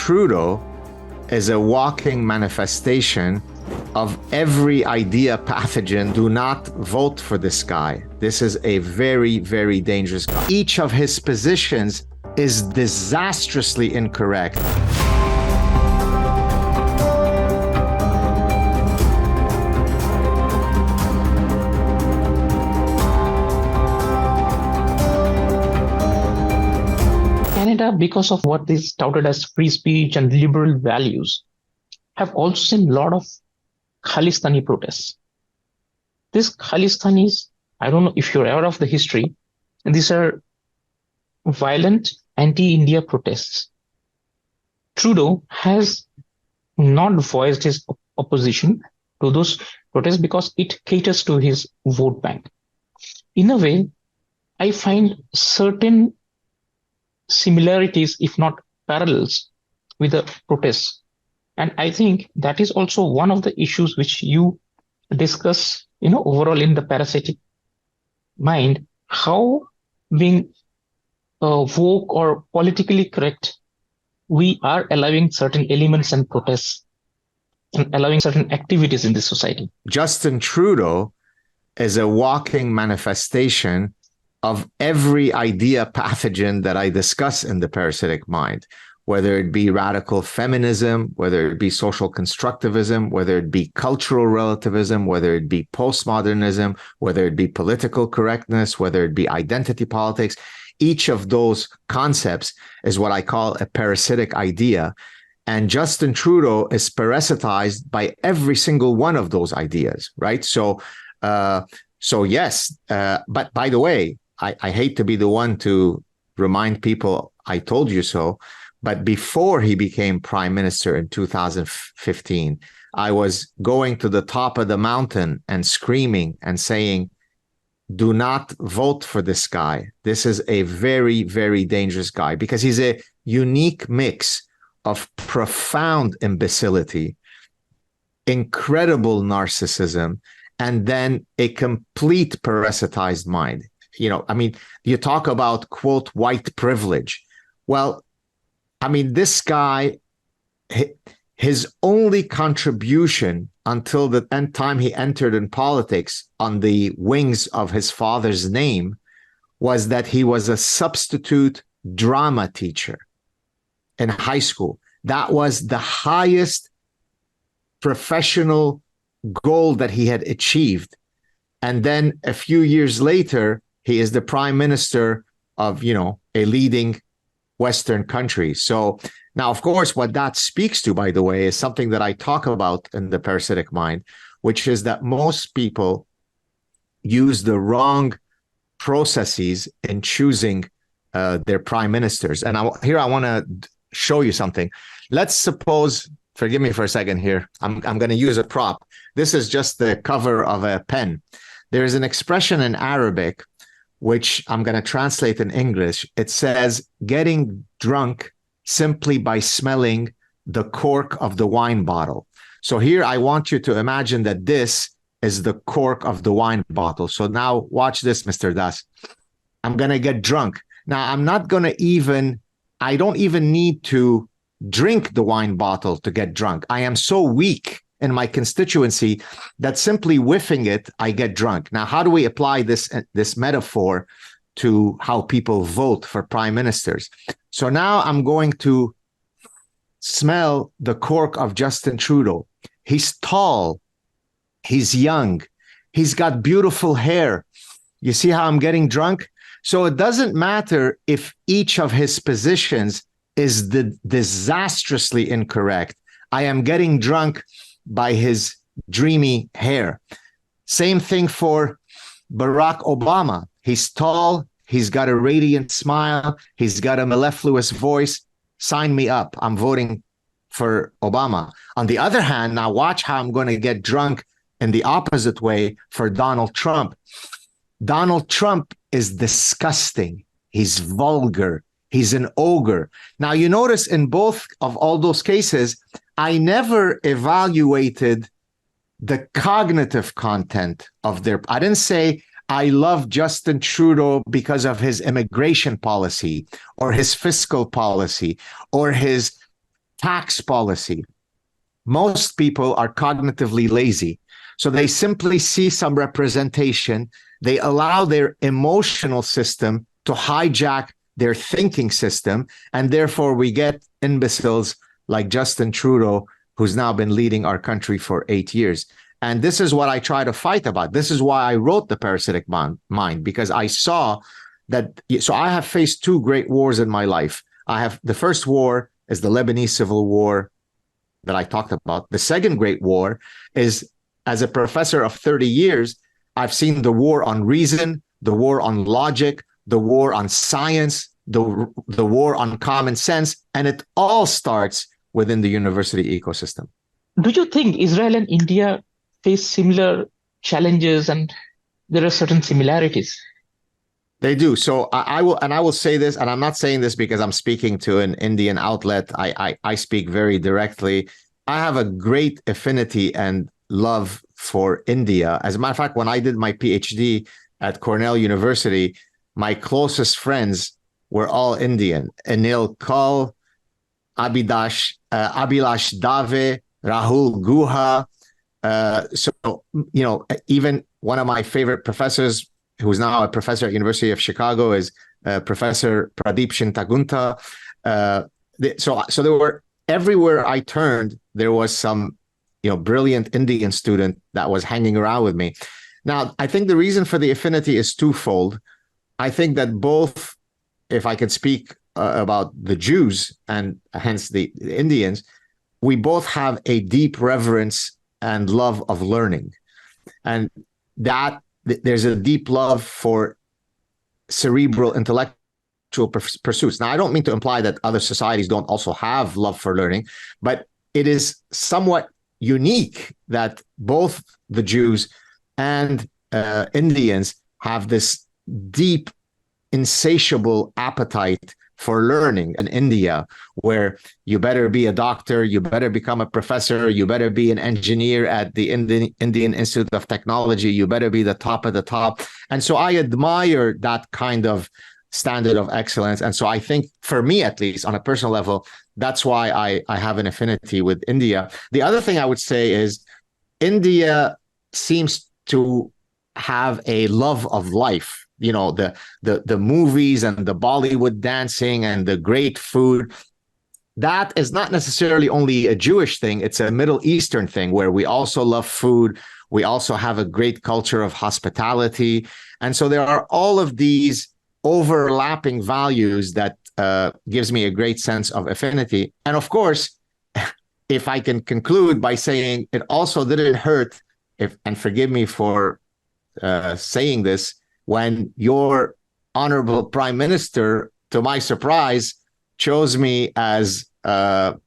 Trudeau is a walking manifestation of every idea pathogen. Do not vote for this guy. This is a very, very dangerous guy. Each of his positions is disastrously incorrect. Canada, because of what is touted as free speech and liberal values, have also seen a lot of Khalistani protests. These Khalistanis, I don't know if you're aware of the history, and these are violent anti-India protests. Trudeau has not voiced his opposition to those protests because it caters to his vote bank. In a way, I find certain similarities, if not parallels, with the protests. And I think that is also one of the issues which you discuss, overall in the Parasitic Mind, how being woke or politically correct, we are allowing certain elements and protests and allowing certain activities in the society. Justin Trudeau is a walking manifestation of every idea pathogen that I discuss in the Parasitic Mind, whether it be radical feminism, whether it be social constructivism, whether it be cultural relativism, whether it be postmodernism, whether it be political correctness, whether it be identity politics. Each of those concepts is what I call a parasitic idea. And Justin Trudeau is parasitized by every single one of those ideas, right? So yes, but by the way, I hate to be the one to remind people I told you so, but before he became prime minister in 2015, I was going to the top of the mountain and screaming and saying, do not vote for this guy. This is a very, very dangerous guy because he's a unique mix of profound imbecility, incredible narcissism, and then a complete parasitized mind. You talk about, quote, white privilege. Well, this guy, his only contribution until the end time he entered in politics on the wings of his father's name was that he was a substitute drama teacher in high school. That was the highest professional goal that he had achieved. And then a few years later, he is the prime minister of, a leading Western country. So now, of course, what that speaks to, by the way, is something that I talk about in the Parasitic Mind, which is that most people use the wrong processes in choosing their prime ministers. And here I want to show you something. Let's suppose, forgive me for a second here, I'm going to use a prop. This is just the cover of a pen. There is an expression in Arabic, which I'm going to translate in English. It says, getting drunk simply by smelling the cork of the wine bottle. So here I want you to imagine that this is the cork of the wine bottle. So now watch this, Mr. Das. I'm going to get drunk. Now I'm not going to I don't even need to drink the wine bottle to get drunk. I am so weak in my constituency that simply whiffing it, I get drunk. Now, how do we apply this metaphor to how people vote for prime ministers? So now I'm going to smell the cork of Justin Trudeau. He's tall. He's young. He's got beautiful hair. You see how I'm getting drunk? So it doesn't matter if each of his positions is disastrously incorrect. I am getting drunk by his dreamy hair. Same thing for Barack Obama. He's tall. He's got a radiant smile. He's got a mellifluous voice. Sign me up. I'm voting for Obama. On the other hand, now watch how I'm going to get drunk in the opposite way for Donald Trump. Donald Trump is disgusting. He's vulgar. He's an ogre. Now, you notice in both of all those cases, I never evaluated the cognitive content of I didn't say I love Justin Trudeau because of his immigration policy or his fiscal policy or his tax policy. Most people are cognitively lazy. So they simply see some representation. They allow their emotional system to hijack their thinking system. And therefore, we get imbeciles like Justin Trudeau, who's now been leading our country for 8 years. And this is what I try to fight about. This is why I wrote The Parasitic Mind, because I saw that. So I have faced two great wars in my life. I have the first war is the Lebanese Civil War that I talked about. The second great war is, as a professor of 30 years, I've seen the war on reason, the war on logic, the war on science, the war on common sense, and it all starts within the university ecosystem. Do you think Israel and India face similar challenges and there are certain similarities? They do. So I will say this, and I'm not saying this because I'm speaking to an Indian outlet. I speak very directly. I have a great affinity and love for India. As a matter of fact, when I did my PhD at Cornell University, my closest friends were all Indian. Anil Kal, Abhilash Dave, Rahul Guha. So, even one of my favorite professors, who's now a professor at University of Chicago, is Professor Pradeep Shintagunta. So there were, everywhere I turned, there was some, brilliant Indian student that was hanging around with me. Now, I think the reason for the affinity is twofold. I think that both, if I could speak about the Jews and hence the Indians, we both have a deep reverence and love of learning. And that there's a deep love for cerebral intellectual pursuits. Now, I don't mean to imply that other societies don't also have love for learning, but it is somewhat unique that both the Jews and Indians have this deep, insatiable appetite for learning in India, where you better be a doctor, you better become a professor, you better be an engineer at the Indian Institute of Technology, you better be the top of the top. And so I admire that kind of standard of excellence. And so I think, for me at least, on a personal level, that's why I have an affinity with India. The other thing I would say is India seems to have a love of life. The movies and the Bollywood dancing and the great food, that is not necessarily only a Jewish thing. It's a Middle Eastern thing where we also love food. We also have a great culture of hospitality. And so there are all of these overlapping values that gives me a great sense of affinity. And of course, if I can conclude by saying it also didn't hurt, and forgive me for saying this, when your honorable prime minister, to my surprise, chose me as, to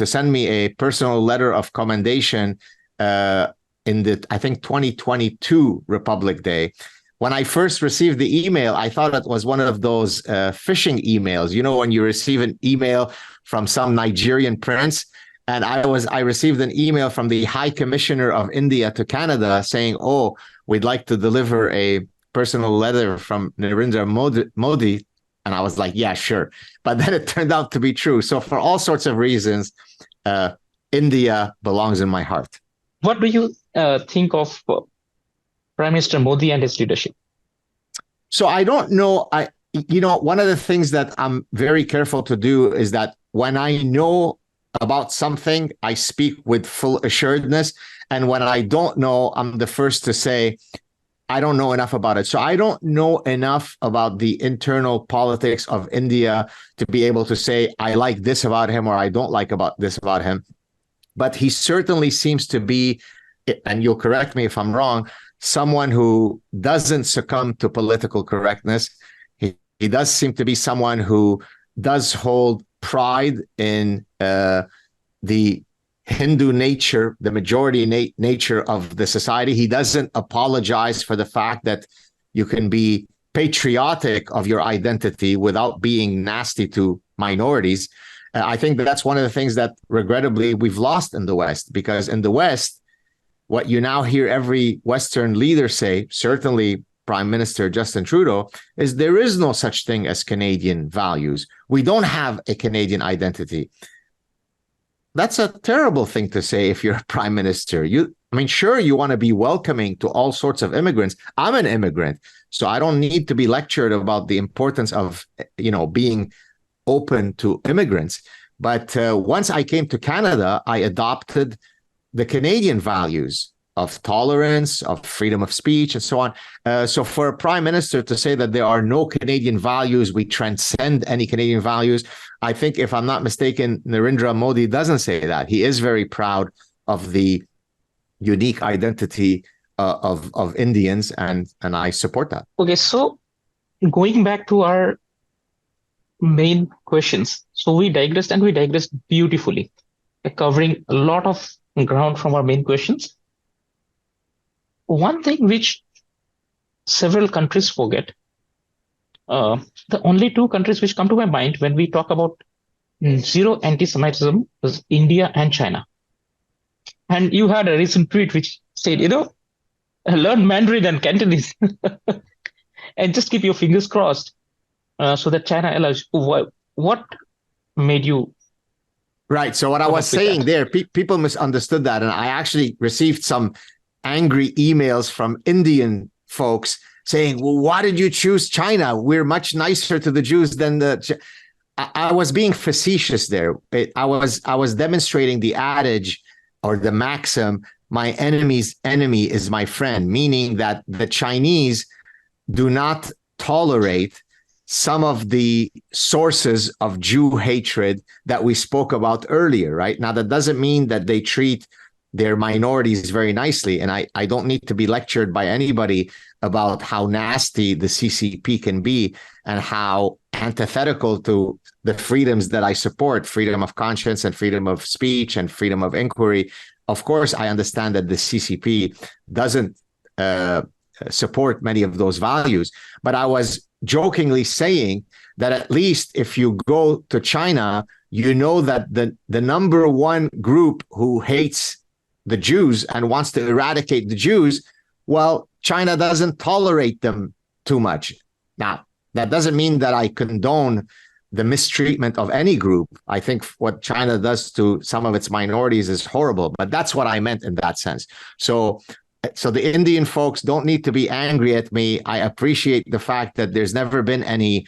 send me a personal letter of commendation in the, I think, 2022 Republic Day. When I first received the email, I thought it was one of those phishing emails. When you receive an email from some Nigerian prince. And I received an email from the High Commissioner of India to Canada saying, "Oh, we'd like to deliver a personal letter from Narendra Modi." And I was like, yeah, sure. But then it turned out to be true. So for all sorts of reasons, India belongs in my heart. What do you think of Prime Minister Modi and his leadership? So I don't know. One of the things that I'm very careful to do is that when I know about something, I speak with full assuredness. And when I don't know, I'm the first to say, I don't know enough about it. So I don't know enough about the internal politics of India to be able to say, I like this about him or I don't like this about him. But he certainly seems to be, and you'll correct me if I'm wrong, someone who doesn't succumb to political correctness. He does seem to be someone who does hold pride in the Hindu nature, the majority nature of the society. He doesn't apologize for the fact that you can be patriotic of your identity without being nasty to minorities. I think that's one of the things that regrettably we've lost in the West, because in the West, what you now hear every Western leader say, certainly Prime Minister Justin Trudeau, is there is no such thing as Canadian values. We don't have a Canadian identity. that's a terrible thing to say if you're a prime minister. I mean, sure, you want to be welcoming to all sorts of immigrants. I'm an immigrant, so I don't need to be lectured about the importance of, being open to immigrants. But once I came to Canada, I adopted the Canadian values of tolerance, of freedom of speech, and so on. So for a prime minister to say that there are no Canadian values, we transcend any Canadian values, I think, if I'm not mistaken, Narendra Modi doesn't say that. He is very proud of the unique identity of Indians, and I support that. Okay, so going back to our main questions. So we digressed, and we digressed beautifully, covering a lot of ground from our main questions. One thing which several countries forget, the only two countries which come to my mind when we talk about zero anti-Semitism is India and China. And you had a recent tweet which said, learn Mandarin and Cantonese and just keep your fingers crossed so that China allows. What made you? Right. So what I was saying there, people misunderstood that. And I actually received some angry emails from Indian folks saying, well, why did you choose China? We're much nicer to the Jews than the... I was being facetious there. I was demonstrating the adage or the maxim, my enemy's enemy is my friend, meaning that the Chinese do not tolerate some of the sources of Jew hatred that we spoke about earlier, right? Now, that doesn't mean that they treat their minorities very nicely. And I don't need to be lectured by anybody about how nasty the CCP can be and how antithetical to the freedoms that I support, freedom of conscience and freedom of speech and freedom of inquiry. Of course, I understand that the CCP doesn't support many of those values, but I was jokingly saying that at least if you go to China, you know that the number one group who hates the Jews and wants to eradicate the Jews, well, China doesn't tolerate them too much. Now, that doesn't mean that I condone the mistreatment of any group. I think what China does to some of its minorities is horrible, but that's what I meant in that sense. So the Indian folks don't need to be angry at me. I appreciate the fact that there's never been any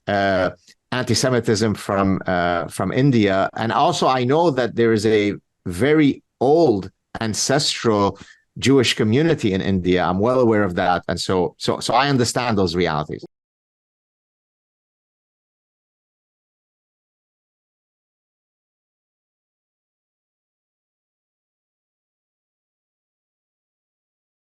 anti-Semitism from India. And also, I know that there is a very old ancestral Jewish community in India. I'm well aware of that. And so I understand those realities.